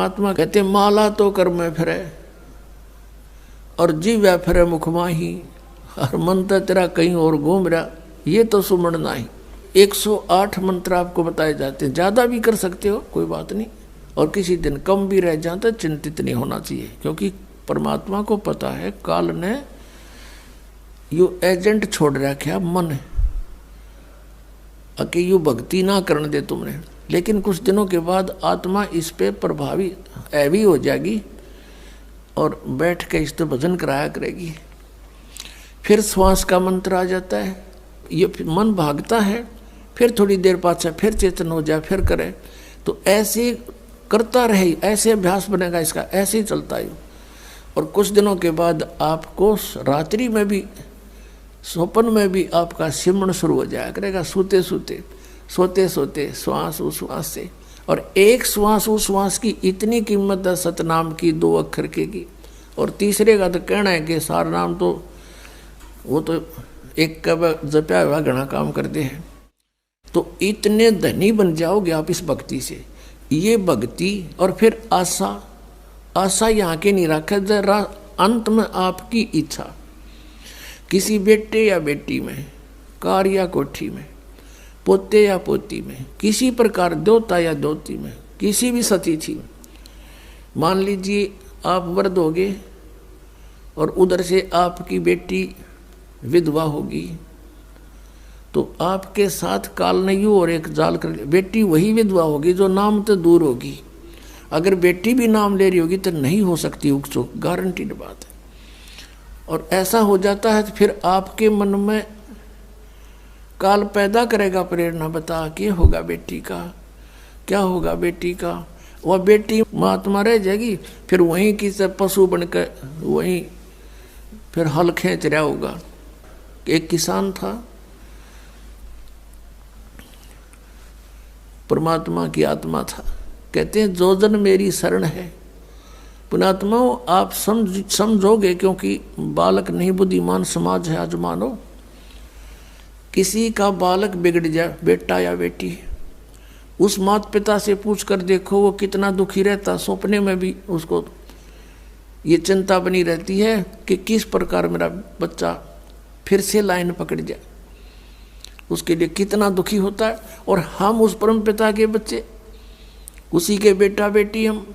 महात्मा कहते माला तो कर में फिरे और जीव फिरे मुख माही, और मंत्र तेरा कहीं और घूम रहा, ये तो सुमण नहीं। 108 मंत्र आपको बताए जाते हैं, ज़्यादा भी कर सकते हो कोई बात नहीं, और किसी दिन कम भी रह जाता चिंतित नहीं होना चाहिए, क्योंकि परमात्मा को पता है काल ने यू एजेंट छोड़ रखा मन कि यू भक्ति ना करने दे तुमने। लेकिन कुछ दिनों के बाद आत्मा इस पे प्रभावी ऐवी हो जाएगी और बैठ के इस तो भजन कराया करेगी। फिर श्वास का मंत्र आ जाता है, ये मन भागता है, फिर थोड़ी देर पाछा फिर चेतन हो जाए, फिर करे, तो ऐसे करता रहे, ऐसे अभ्यास बनेगा इसका, ऐसे ही चलता है। और कुछ दिनों के बाद आपको रात्रि में भी, स्वप्न में भी आपका सिमरण शुरू हो जाया करेगा, सोते सोते सोते सोते श्वास उश्वास से। और एक श्वास उश्वास की इतनी कीमत है सतनाम की, 2 अक्षर की, और तीसरे का तो कहना है कि सार नाम तो वो तो एक का जपया हुआ घना काम करते हैं। तो इतने धनी बन जाओगे आप इस भक्ति से। ये भक्ति और फिर आशा, आशा यहाँ के नहीं रखा, जरा अंत में आपकी इच्छा, किसी बेटे या बेटी में, कार या कोठी में, पोते या पोती में, किसी प्रकार देवता या देवती में, किसी भी सतीथि में। मान लीजिए आप वृद्ध होगे और उधर से आपकी बेटी विधवा होगी, तो आपके साथ काल ने यूं और एक जाल कर, बेटी वही विधवा होगी जो नाम तो दूर होगी। अगर बेटी भी नाम ले रही होगी तो नहीं हो सकती उकचुक, गारंटीड बात है। और ऐसा हो जाता है तो फिर आपके मन में काल पैदा करेगा प्रेरणा, बता क्या होगा बेटी का, क्या होगा बेटी का। वह बेटी महात्मा रह जाएगी, फिर वहीं की से पशु बनकर वहीं फिर हल खींच रहा होगा। एक किसान था, परमात्मा की आत्मा था, कहते हैं जो जन मेरी शरण है। पुणात्मा आप समझोगे, क्योंकि बालक नहीं बुद्धिमान समाज है आज मानो। किसी का बालक बिगड़ जाए, बेटा या बेटी, उस माता पिता से पूछ कर देखो वो कितना दुखी रहता। सपने में भी उसको ये चिंता बनी रहती है कि किस प्रकार मेरा बच्चा फिर से लाइन पकड़ जाए, उसके लिए कितना दुखी होता है। और हम उस परम पिता के बच्चे, उसी के बेटा बेटी हम,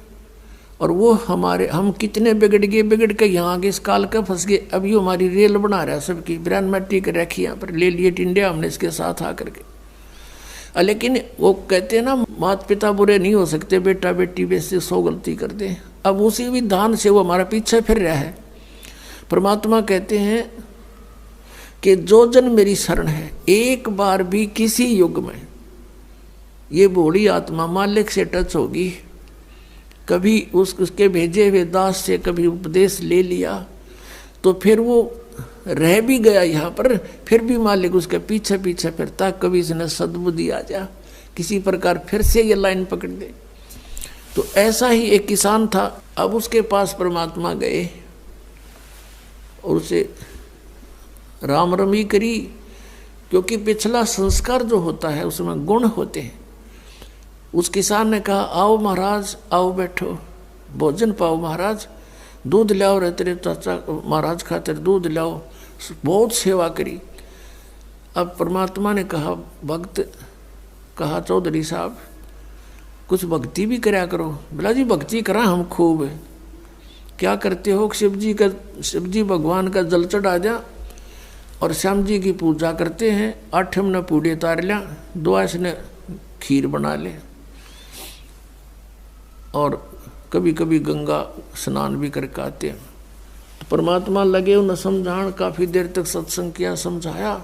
और वो हमारे, हम कितने बिगड़ के यहाँ आगे इस काल का फंस गए। अब ये हमारी रेल बना रहा है सबकी, ब्रांड मट्टी के रखी यहाँ पर, ले लिए टिंडिया हमने इसके साथ आकर के। लेकिन वो कहते हैं ना माता पिता बुरे नहीं हो सकते, बेटा बेटी वैसे 100 गलती करते हैं। अब उसी विधान से वो हमारा पीछे फिर रहा है। परमात्मा कहते हैं कि जो जन मेरी शरण है, एक बार भी किसी युग में ये बूढ़ी आत्मा मालिक से टच होगी, कभी उसके भेजे हुए दास से कभी उपदेश ले लिया, तो फिर वो रह भी गया यहाँ पर, फिर भी मालिक उसके पीछे पीछे फिरता, कभी इसने सद्बुद्धि आ जा, किसी प्रकार फिर से ये लाइन पकड़ दे। तो ऐसा ही एक किसान था। अब उसके पास परमात्मा गए और उसे राम रमी करी, क्योंकि पिछला संस्कार जो होता है उसमें गुण होते हैं। उस किसान ने कहा आओ महाराज, आओ बैठो, भोजन पाओ महाराज, दूध लाओ रे तेरे चाचा महाराज खातिर दूध लाओ। बहुत सेवा करी। अब परमात्मा ने कहा, भक्त कहा चौधरी साहब कुछ भक्ति भी कराया करो। बोला जी भक्ति करा हम खूब है। क्या करते हो? शिव जी भगवान का जल चढ़ा जा और श्याम जी की पूजा करते हैं, 8 ने पूड़े तार लिया, 2 ने खीर बना ले, और कभी कभी गंगा स्नान भी करके आते हैं। तो परमात्मा लगे उन्हें समझान, काफ़ी देर तक सत्संग किया, समझाया।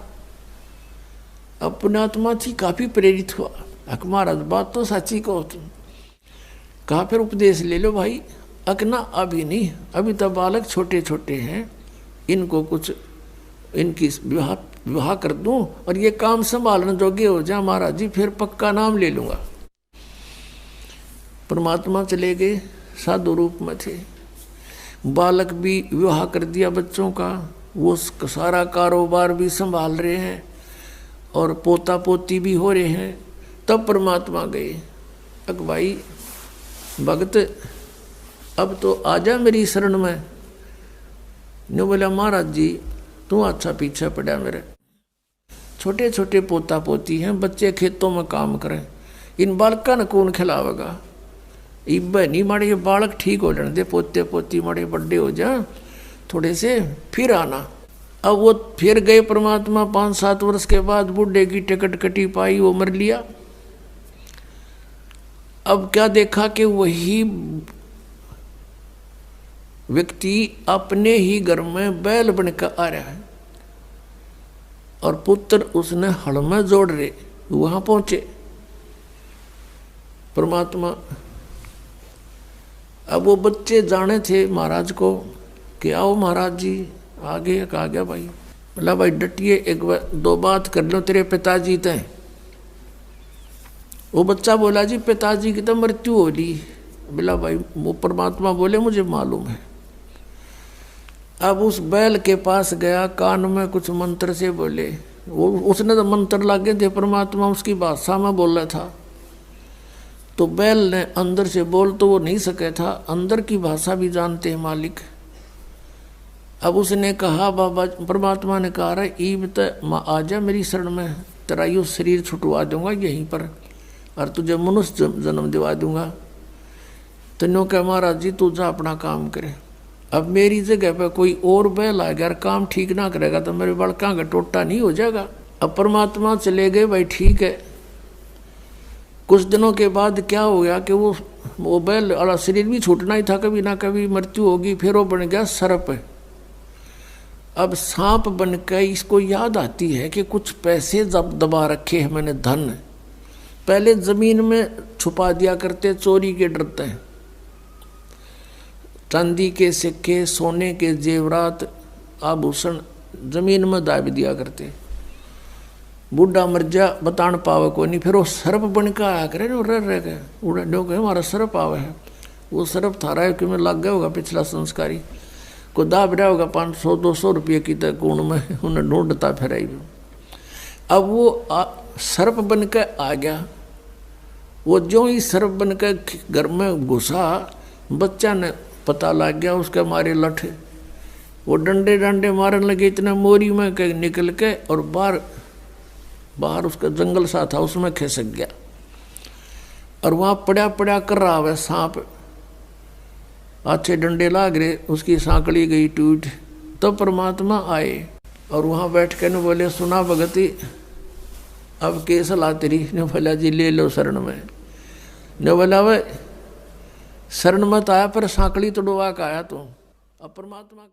अपने आत्मा थी काफ़ी प्रेरित हुआ, अक महाराज बात तो सच्ची कहो तुम। कहा फिर उपदेश ले लो भाई। अकना अभी नहीं, अभी तो बालक छोटे छोटे हैं, इनको कुछ इनकी विवाह कर दूं और ये काम संभालने जोगे हो जाए महाराज जी, फिर पक्का नाम ले लूँगा। परमात्मा चले गए, साधु रूप में थे। बालक भी विवाह कर दिया बच्चों का, वो सारा कारोबार भी संभाल रहे हैं और पोता पोती भी हो रहे हैं। तब परमात्मा गए, अक भाई भगत अब तो आजा मेरी शरण में। न्यू बोला महाराज जी तू अच्छा पीछे पड़ा मेरे, छोटे छोटे पोता पोती हैं, बच्चे खेतों में काम करें, इन बालका ने कौन खिलावेगा। इब नहीं माड़े ये बालक ठीक हो जाने दे, पोते पोती माड़े बड़े हो जा थोड़े से, फिर आना। अब वो फिर गए परमात्मा, 5-7 वर्ष के बाद बूढ़े की टिकट कटी पाई, वो मर लिया। अब क्या देखा कि वही व्यक्ति अपने ही घर में बैल बनकर आ रहा है और पुत्र उसने हड़ में जोड़ रहे। वहां पहुंचे परमात्मा। अब वो बच्चे जाने थे महाराज को कि आओ महाराज जी आगे। कहा गया भाई, बोला भाई डटिए, एक दो बात कर लो तेरे पिताजी तय। वो बच्चा बोला जी पिताजी की तो मृत्यु हो ली। बोला भाई, वो परमात्मा बोले मुझे मालूम है। अब उस बैल के पास गया, कान में कुछ मंत्र से बोले। वो उसने तो मंत्र लागे थे, परमात्मा उसकी भाषा में बोल रहा था। तो बैल ने अंदर से बोल तो वो नहीं सके था, अंदर की भाषा भी जानते हैं मालिक। अब उसने कहा बाबा, परमात्मा ने कहा रहा ईब तो आ जा मेरी शरण में, तेरा यू शरीर छुटवा दूंगा यहीं पर और तुझे मनुष्य जन्म दिवा दूंगा। तो नो कह महाराज जी तू जा अपना काम करे। अब मेरी जगह पे कोई और बैल आ गया और काम ठीक ना करेगा तो मेरे बड़का का टोटा नहीं हो जाएगा। अब परमात्मा चले गए, भाई ठीक है। कुछ दिनों के बाद क्या हो गया कि वो बैल वाला शरीर भी छूटना ही था, कभी ना कभी मृत्यु होगी। फिर वो बन गया सर्प। अब सांप बनकर इसको याद आती है कि कुछ पैसे जब दबा रखे हैं मैंने, धन पहले जमीन में छुपा दिया करते, चोरी के डरते हैं। चांदी के सिक्के, सोने के जेवरात, आभूषण जमीन में दाब दिया करते। बूढ़ा मर जा बतान पावे को नहीं, फिर वो सर्प बन के आया करे रह गए उड़ा कहे हमारा सर्प आवे है। वो सर्प थारा है कि में लग गया होगा पिछला संस्कारी को, दाब रहा होगा 500-200 रुपये की तक गुण में, उन्हें ढूंढता फिर। अब वो सर्प बन के आ गया। वो जो ही सर्प बन के घर में घुसा, बच्चा ने पता लग गया, उसके मारे लठ वो डंडे डंडे मारने लगे। इतना मोरी में निकल के और बाहर उसका जंगल सा था, उसमें खिसक गया और वहाँ पड़ा पड़ा कर रहा है सांप। अच्छे डंडे लाग रहे, उसकी सांकड़ी गई टूट। तो परमात्मा आए और वहाँ बैठ के ने बोले सुना भगती अब के सलाह तेरी। ने बोला जी ले लो शरण में। ने बोला भाई शरण मत आया पर सांकड़ी तोड़वा का आया तू। अब परमात्मा